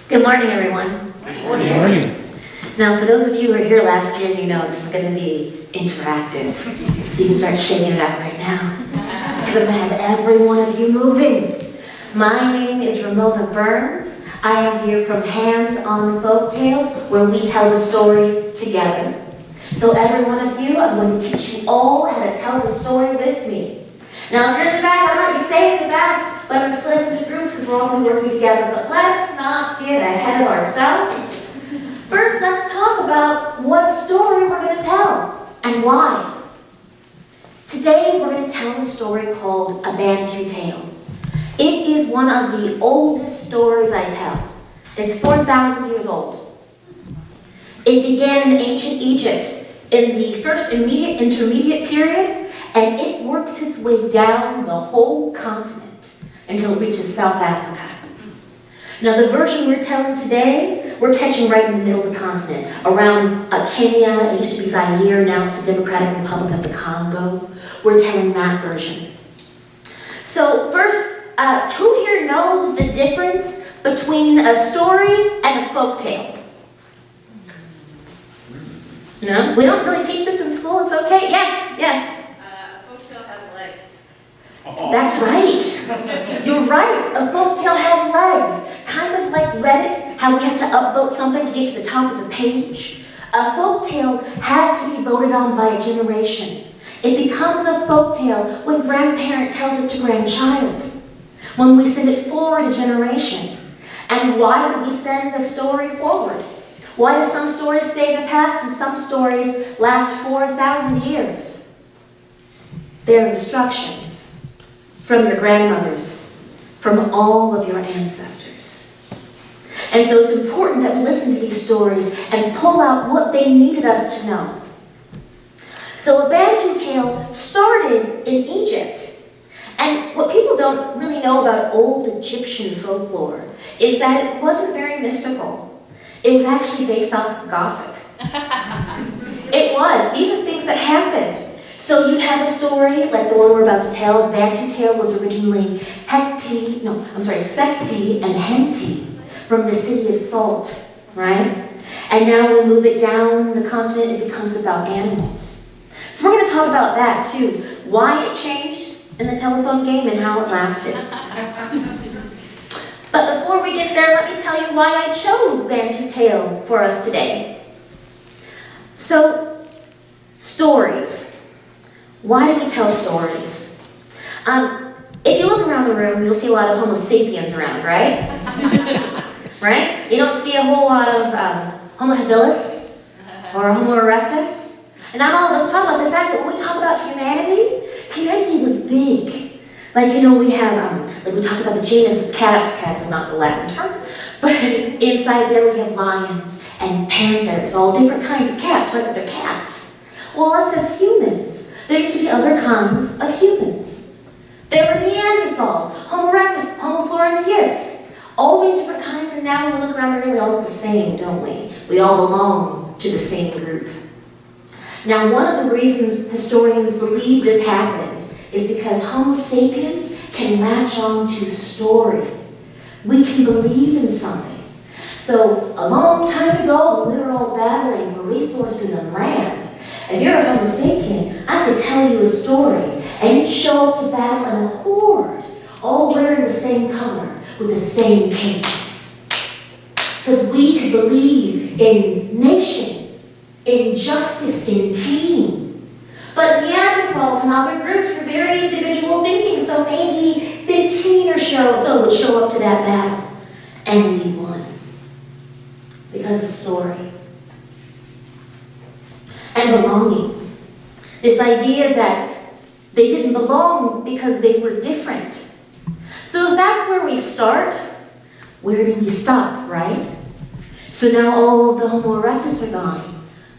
Good morning, everyone. Good morning. Now, for those of you who were here last year, you know this is going to be interactive. So you can start shaking it out right now. Because I'm going to have every one of you moving. My name is Ramona Burns. I am here from Hands on Folktales, where we tell the story together. So every one of you, I'm going to teach you all how to tell the story with me. Now, if you're in the back, I'll let you stay in the back, but I'm going to split us into groups because we're all going to be working together. But let's not get ahead of ourselves. First, let's talk about what story we're going to tell and why. Today, we're going to tell a story called A Bantu Tale. It is one of the oldest stories I tell. It's 4,000 years old. It began in ancient Egypt in the first intermediate period, and it works its way down the whole continent until it reaches South Africa. Now, the version we're telling today, we're catching right in the middle of the continent, around Kenya. It used to be Zaire, now it's the Democratic Republic of the Congo. We're telling that version. So first, who here knows the difference between a story and a folk tale? No? We don't really teach this in school, it's okay. Yes, yes. A folktale has legs. That's right. You're right. A folktale has legs. Kind of like Reddit, how we have to upvote something to get to the top of the page. A folktale has to be voted on by a generation. It becomes a folktale when grandparent tells it to grandchild, when we send it forward a generation. And why would we send the story forward? Why do some stories stay in the past and some stories last 4,000 years? They're instructions from your grandmothers, from all of your ancestors. And so it's important that we listen to these stories and pull out what they needed us to know. So a Bantu tale started in Egypt. And what people don't really know about old Egyptian folklore is that it wasn't very mystical. It was actually based off of gossip. It was. These are things that happened. So you'd have a story like the one we're about to tell. Bantu tale was originally Sekti and Hemti from the city of Salt, right? And now we'll move it down the continent, it becomes about animals. So we're going to talk about that too. Why it changed in the telephone game and how it lasted. But before we get there, let me tell you why I chose Bantu tale for us today. So, stories. Why do we tell stories? If you look around the room, you'll see a lot of Homo sapiens around, right? Right? You don't see a whole lot of Homo habilis or Homo erectus. And not all of us talk about the fact that when we talk about humanity, humanity was big. Like, you know, we have, like we talk about the genus of cats. Cats is not the Latin term. But inside there we have lions and panthers, all different kinds of cats, right? But they're cats. Well, us as humans, there used to be other kinds of humans. There were Neanderthals, Homo erectus, Homo florensis, all these different kinds, and now when we look around the room, we all look the same, don't we? We all belong to the same group. Now, one of the reasons historians believe this happened is because Homo sapiens can latch on to story. We can believe in something. So, a long time ago, when we were all battling for resources and land, if you're a Homo sapien, I could tell you a story, and you'd show up to battle in a horde, all wearing the same color, with the same cadence. Because we could believe in nation, in justice, in team. But Neanderthals and other groups were very individual thinking, so maybe 15 or so would show up to that battle, and we won. Because of story. And belonging. This idea that they didn't belong because they were different. So if that's where we start, where do we stop, right? So now all of the Homo erectus are gone.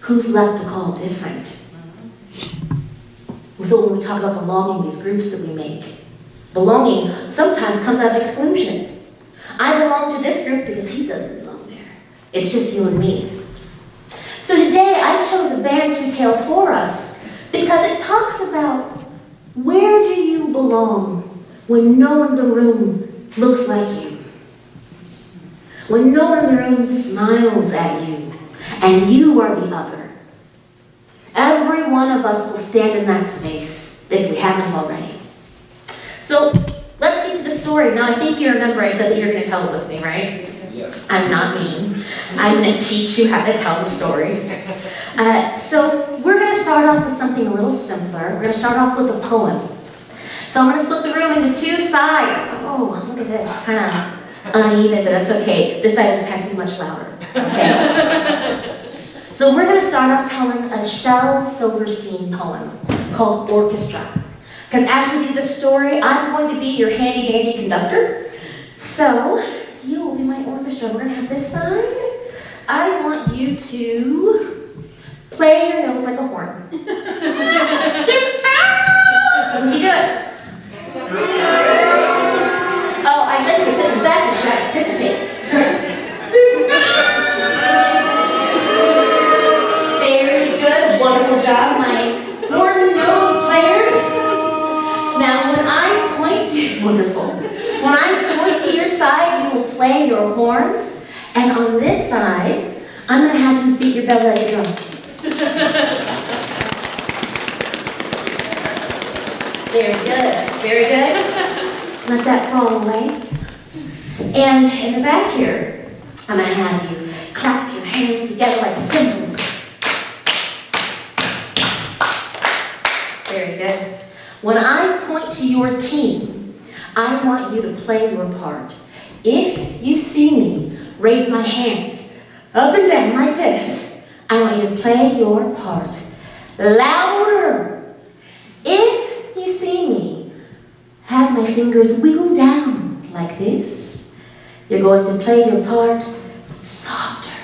Who's left to call different? So when we talk about belonging, these groups that we make, belonging sometimes comes out of exclusion. I belong to this group because he doesn't belong there. It's just you and me. So today I chose a Bantu tale for us because it talks about where do you belong when no one in the room looks like you? when no one in the room smiles at you, and you are the other. Every one of us will stand in that space, if we haven't already. So, let's get to the story. Now, I think you remember I said that you're going to tell it with me, right? Yes. I'm not mean. I'm going to teach you how to tell the story. So, we're going to start off with something a little simpler. We're going to start off with a poem. So I'm going to split the room into two sides. Oh, look at this. It's kind of uneven, but that's okay. This side will just have to be much louder. Okay? So we're going to start off telling a Shel Silverstein poem called Orchestra. Because as we do the story, I'm going to be your handy-dandy conductor. So you will be my orchestra. We're going to have this side. I want you to play your nose like a horn. Let me see, do it. Oh, I said we sit in the back and should participate. Very good, wonderful job, my horn nose players. Now, when I point to, wonderful. When I point to your side, you will play your horns, and on this side, I'm going to have you beat your belly like a drum. Very good, very good. Let that fall away. And in the back here, I'm going to have you clap your hands together like cymbals. Very good. When I point to your team, I want you to play your part. If you see me raise my hands up and down like this, I want you to play your part. Louder. If you see me have my fingers wiggle down like this, you're going to play your part softer.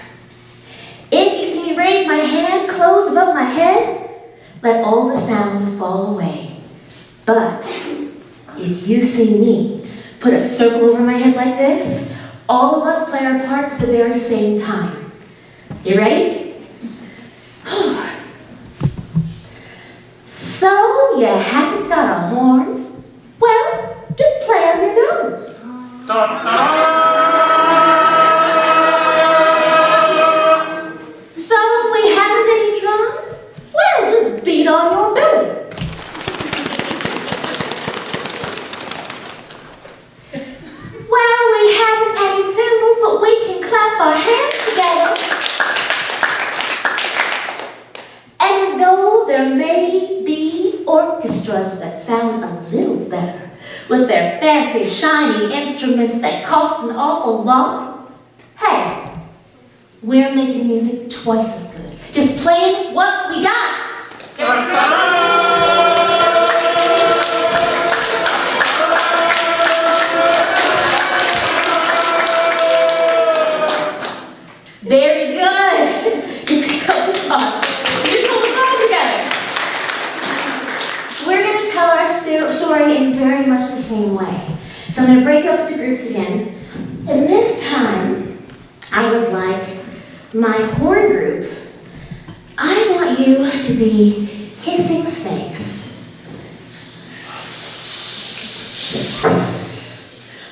If you see me raise my hand close above my head, let all the sound fall away. But if you see me put a circle over my head like this, all of us play our parts at the very same time. You ready? So, you haven't got a horn? Well, just play on your nose. So, we haven't any drums? Well, just beat on your belly. Well, we haven't any cymbals, but we can clap our hands together. And though there may be orchestras that sound a little better, with their fancy, shiny instruments that cost an awful lot, hey, we're making music twice as good. Just playing what we got. Very good. Give yourselves applause. We're going to tell our story in very much the same way. So I'm going to break up the groups again. And this time, I would like my horn group, I want you to be hissing snakes.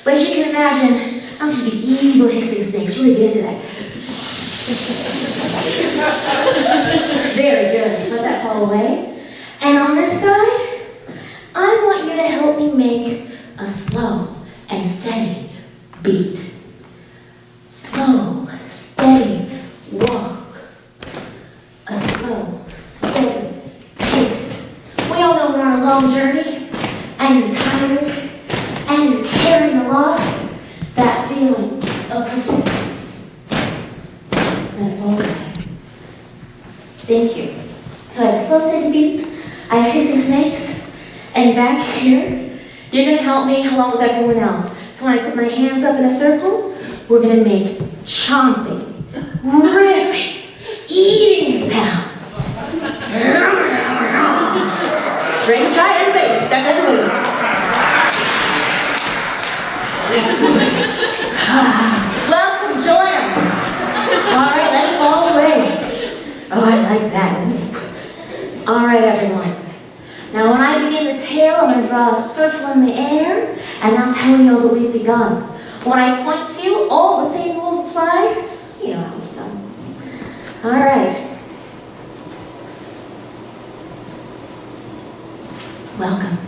But as you can imagine, I'm going to be evil hissing snakes. Really get into that. Very good. Let that fall away. And on this side, I want you to help me make a slow and steady beat. Slow, steady walk. A slow, steady pace. We all know we're on a long journey, and you're tired, and you're carrying a lot. That feeling of persistence. Let it fall away. Thank you. So I have a slow, steady beat. I have hissing snakes, and back here, you're going to help me along with everyone else. So when I put my hands up in a circle, we're going to make chomping, ripping, eating sounds. Ready? Try everybody. That's everybody. Welcome, join us. All right, let it fall away. Oh, I like that. All right, everyone. Now, when I begin the tail, I'm going to draw a circle in the air, and that's how we know that we've begun. When I point to you, all the same rules multiply. You know how it's done. All right. Welcome.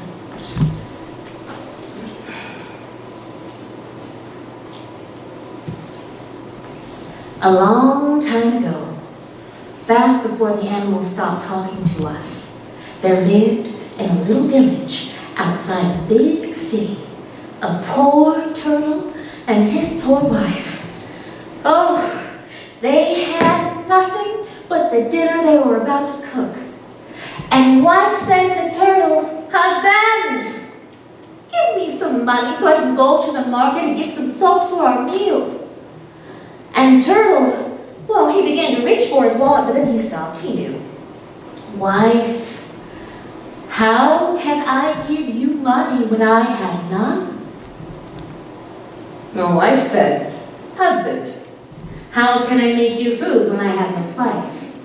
A long time ago, back before the animals stopped talking to us, there lived in a little village outside a big city a poor turtle and his poor wife. Oh, they had nothing but the dinner they were about to cook. And wife said to turtle, "Husband, give me some money so I can go to the market and get some salt for our meal." And turtle, well, he began to reach for his wallet, but then he stopped. He knew. "Wife, how can I give you money when I have none?" My wife said, "Husband, how can I make you food when I have no spice?"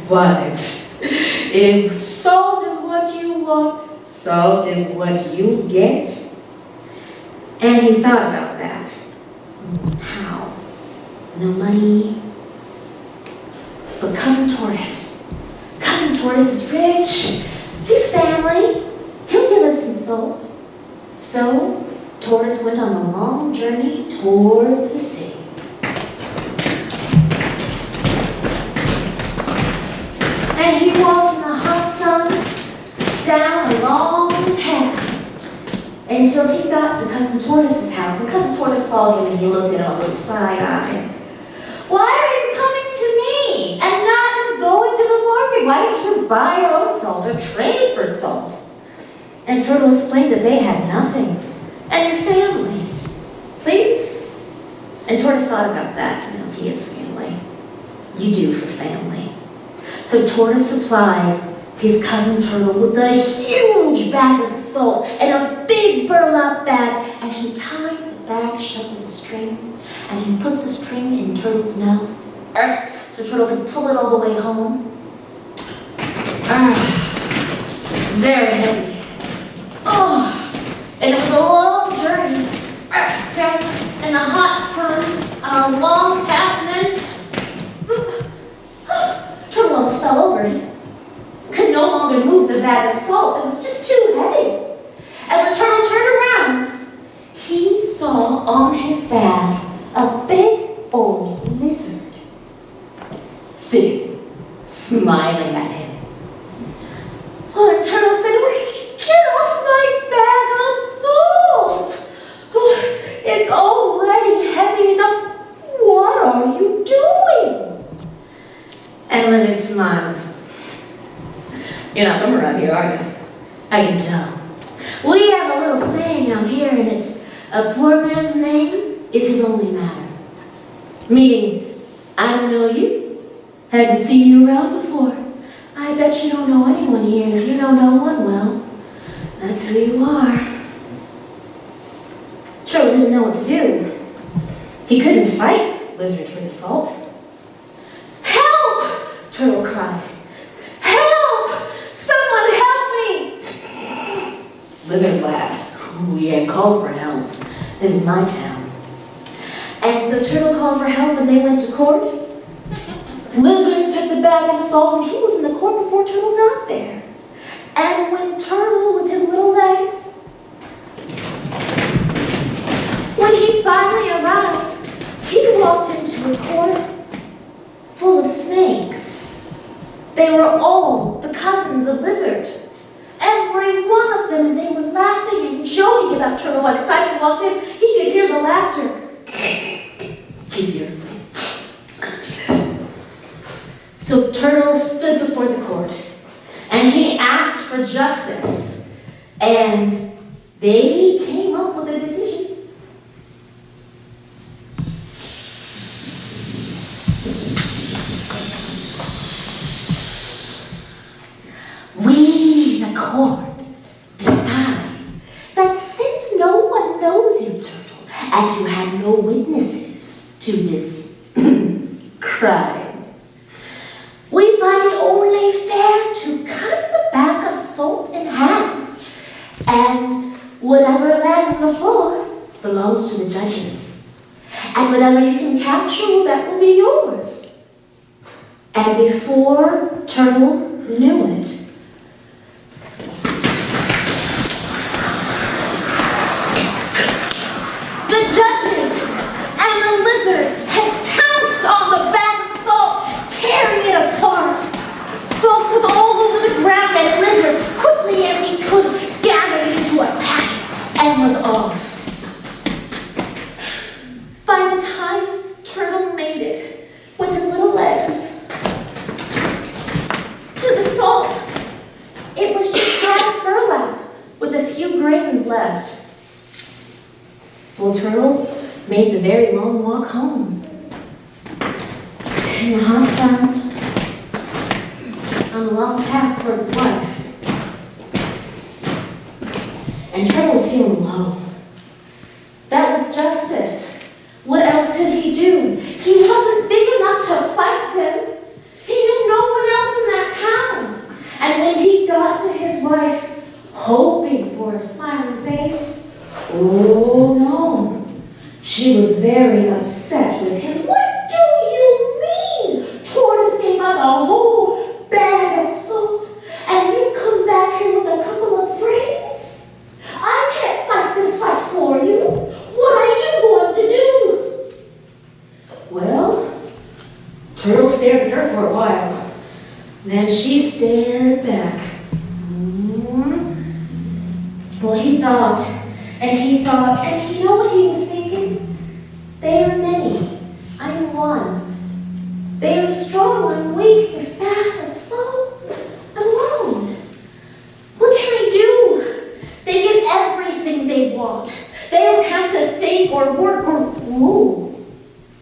"Wife, if salt is what you want, salt is what you get." And he thought about that. How? No money. But Cousin Tortoise is rich. He's family. He'll give us some salt. So Tortoise went on a long journey towards the city. And he walked in the hot sun down a long path until he got to Cousin Tortoise's house. And Cousin Tortoise saw him and he looked at him with a side-eye. "Why are you coming to me and not just going to the market? Why don't you just buy your own salt or trade for salt?" And Turtle explained that they had nothing. "And your family, please?" And Tortoise thought about that. You know, he is family. You do for family. So Tortoise supplied his cousin Turtle with a huge bag of salt and a big burlap bag, and he tied the bag shut with a string, and he put the string in Turtle's mouth, so Turtle could pull it all the way home. It's very heavy. Oh, and it was a long journey, in the hot sun, on a long path, and then Turtle almost fell over. He could no longer move the bag of salt. It was just too heavy. And when Turtle turned around, he saw on his bag a big old lizard sitting, smiling at him. Oh, and Turtle said, "Get off my bag of salt! Oh, it's already heavy enough. What are you doing?" And Lizard smiled. "You're not from around here, are you? I can tell. We have a little saying out here, and it's a poor man's name is his only matter. Meaning, I don't know you, hadn't seen you around before. I bet you don't know anyone here, and if you know no one, well, that's who you are." Turtle didn't know what to do. He couldn't fight Lizard for the salt. "Help!" Turtle cried. "Help! Someone help me!" Lizard laughed. "We ain't called for help. This is my town." And so Turtle called for help and they went to court. Lizard took the bag of salt and he was in the court before Turtle got there. And when Turtle, with his little legs, when he finally arrived, he walked into a court full of snakes. They were all the cousins of Lizard. Every one of them, and they were laughing and joking about Turtle. By the time he walked in, he could hear the laughter. Easier. Let's do this. So Turtle stood before the court, and he asked for justice, and they came up with a decision. We, the court, decide that since no one knows you, Turtle, and you have no witnesses to this crime, we find it only fair to cut the bag of salt in half, and whatever lands on the floor belongs to the judges. And whatever you can capture, well, that will be yours. And before Turtle knew it, the judges and the lizard had pounced on the bag of salt, tearing it apart. Salt was all over the ground, and Lizard, quickly as he could, gathered it into a pack and was off. By the time Turtle made it with his little legs to the salt, it was just dry burlap with a few grains left. Well, Turtle made the very long walk home in the hot sun, on the long path towards his wife. And Turtle was feeling low. That was justice. What else could he do? He wasn't big enough to fight them. He knew no one else in that town. And when he got to his wife, hoping for a smiling face, oh no. She was very upset with him. What do you mean? Tortoise gave us a whole bag of salt, and you come back here with a couple of brains? I can't fight this fight for you. What are you going to do? Well, Turtle stared at her for a while. Then she stared back. Well, he thought, and you know what he was thinking? They are many, I'm one. They are strong, I'm weak, they're fast and slow. I'm alone. What can I do? They get everything they want. They don't have to think or work or, whoa.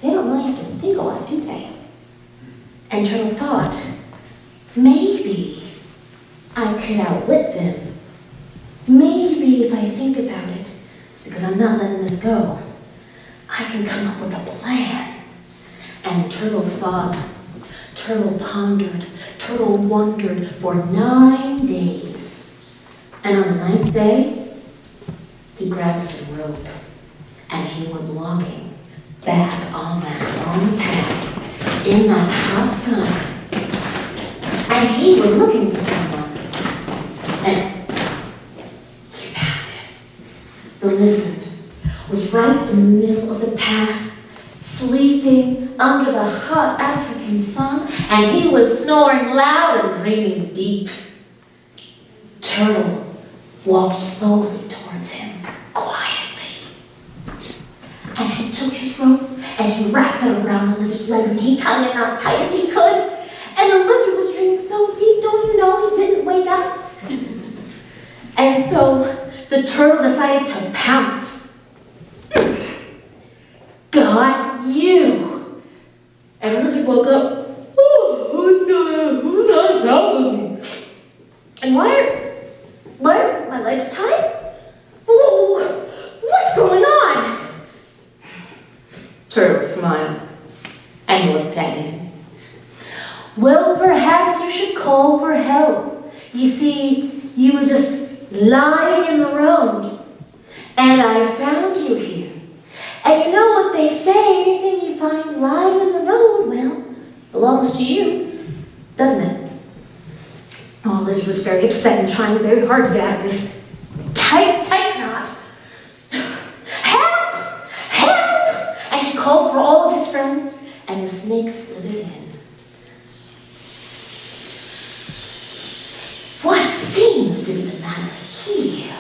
They don't really have to think a lot, do they? And Turtle thought, maybe I could outwit them. Maybe if I think about it, because I'm not letting this go, I can come up with a plan. And Turtle thought, Turtle pondered, Turtle wondered for 9 days. And on the 9th day, he grabbed some rope and he went walking back on that long path in that hot sun. And he was looking for someone. And he found him. The lizard was right in the middle of the path, sleeping under the hot African sun, and he was snoring loud and dreaming deep. Turtle walked slowly towards him, quietly. And he took his rope and he wrapped it around the lizard's legs and he tied it out tight as he could. And the lizard was dreaming so deep, don't you know, he didn't wake up. And so the turtle decided to pounce. Got you! And the lizard woke up. Oh, who's on top of me? And why are my legs tied? Oh, what's going on? Turtle smiled and looked at him. Well, perhaps you should call for help. You see, you were just lying in the road, and I found you here. And you know what they say, anything you find lying in the road, well, belongs to you, doesn't it? Oh, Liz was very upset and trying very hard to get out of this tight knot. Help! Help! And he called for all of his friends, and the snake slithered in. What seems to be the matter here?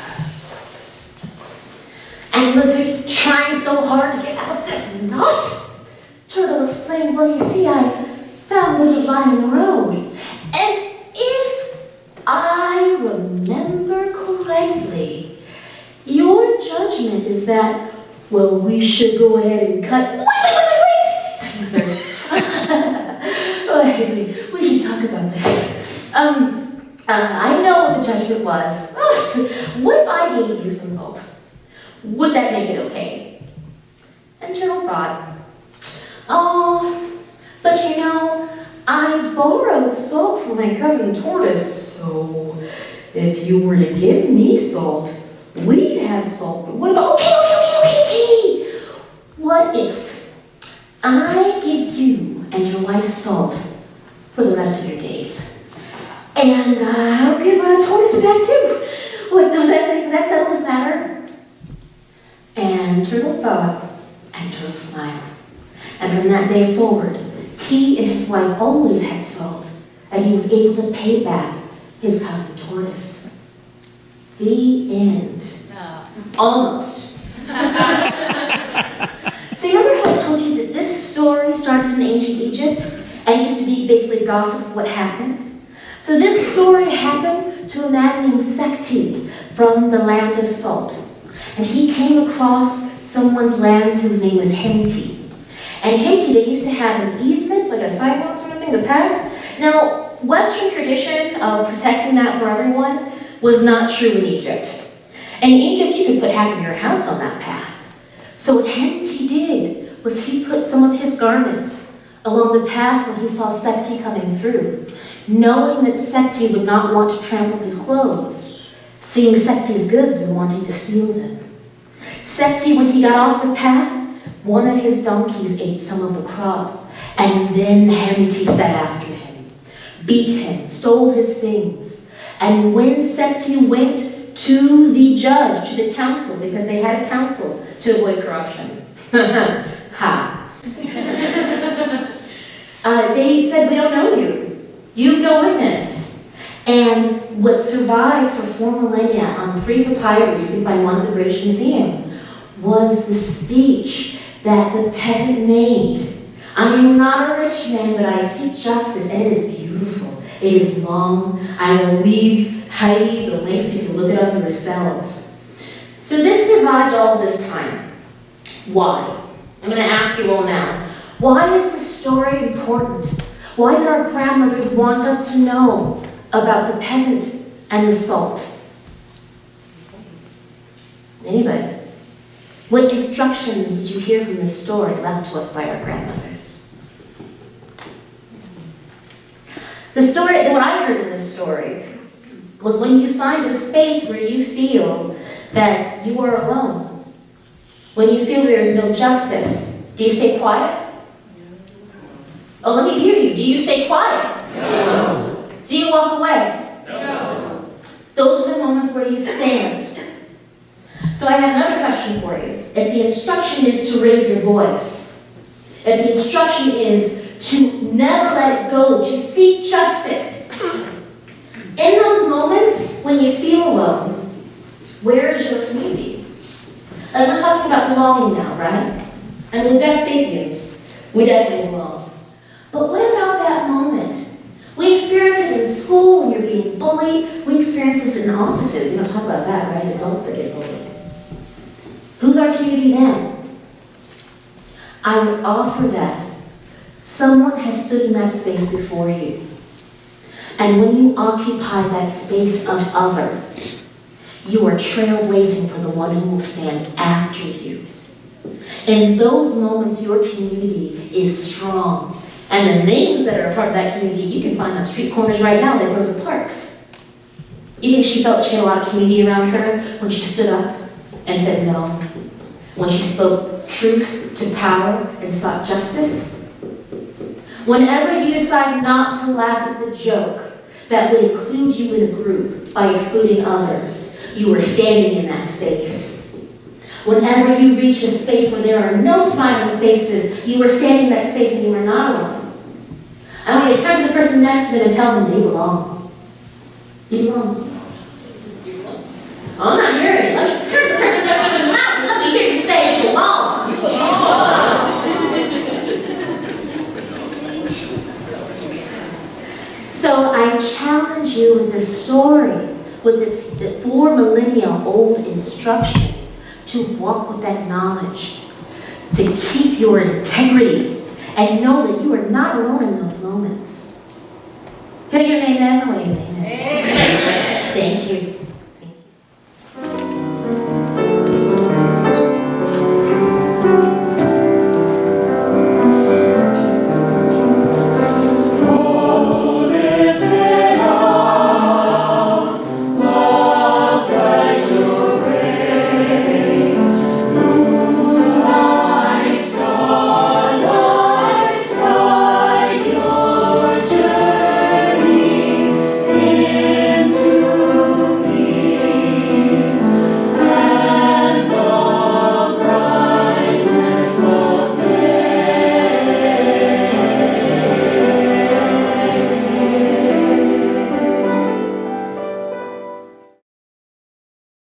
And Lizard, trying so hard to get out of this knot, Turtle explained, well, you see, I found Lizard lying in the road. And if I remember correctly, your judgment is that, well, we should go ahead and cut. Wait, said Lizard. Wait, we should talk about this. I know what the judgment was. What if I gave you some salt? Would that make it okay? And Turtle thought, oh, but you know, I borrowed salt from my cousin Tortoise, so if you were to give me salt, we'd have salt. But what about, okay. What if I give you and your wife salt for the rest of your days. And I'll give tortoise back too. What, does that settle this matter? And Turtle thought, and Turtle smiled. And from that day forward, he and his wife always had salt, and he was able to pay back his cousin Tortoise. The end. Almost. So you remember how I told you that this story started in ancient Egypt and used to be basically gossip of what happened? So this story happened to a man named Sekti from the land of salt. And he came across someone's lands whose name was Hemti. And Hemti, they used to have an easement, like a sidewalk sort of thing, a path. Now, Western tradition of protecting that for everyone was not true in Egypt. In Egypt, you could put half of your house on that path. So what Hemti did was he put some of his garments along the path when he saw Sekti coming through, knowing that Sekti would not want to trample his clothes, seeing Sekti's goods and wanting to steal them. Sekti, when he got off the path, one of his donkeys ate some of the crop, and then Hemti set after him, beat him, stole his things. And when Sekti went to the judge, to the council, because they had a council to avoid corruption. Ha. They said, we don't know you. You've no witness. And what survived for 4 millennia on 3 papyri, you can find one at the British Museum, was the speech that the peasant made. I am not a rich man, but I seek justice, and it is beautiful. It is long. I will leave Heidi the link so you can look it up yourselves. So this survived all this time. Why? I'm going to ask you all now. Why is this story important? Why did our grandmothers want us to know about the peasant and the salt? Anybody? What instructions did you hear from this story left to us by our grandmothers? The story, what I heard in this story was when you find a space where you feel that you are alone, when you feel there is no justice, do you stay quiet? Oh, let me hear you. Do you stay quiet? No. Do you walk away? No. Those are the moments where you stand. So I have another question for you. If the instruction is to raise your voice, if the instruction is to never let it go, to seek justice, in those moments when you feel alone, where is your community? Like we're talking about belonging now, right? And we've got sapiens. We definitely belong. But what about that moment? We experience it in school when you're being bullied. We experience this in offices. We don't talk about that, right? Adults that get bullied. Who's our community then? I would offer that someone has stood in that space before you. And when you occupy that space of other, you are trailblazing for the one who will stand after you. In those moments, your community is strong. And the names that are a part of that community, you can find on street corners right now, like Rosa Parks. You think she felt she had a lot of community around her when she stood up and said no? When she spoke truth to power and sought justice? Whenever you decide not to laugh at the joke that would include you in a group by excluding others, you are standing in that space. Whenever you reach a space where there are no smiling faces, you are standing in that space and you are not alone. I want you to turn to the person next to them and tell them they belong. You belong. Oh, I'm not hearing it. Let me turn to the person next to them now and let me hear you say you belong. You belong. So I challenge you with this story, with its 4 millennia old instruction, to walk with that knowledge, to keep your integrity, and know that you are not alone in those moments. Can I get an amen? Amen. Thank you.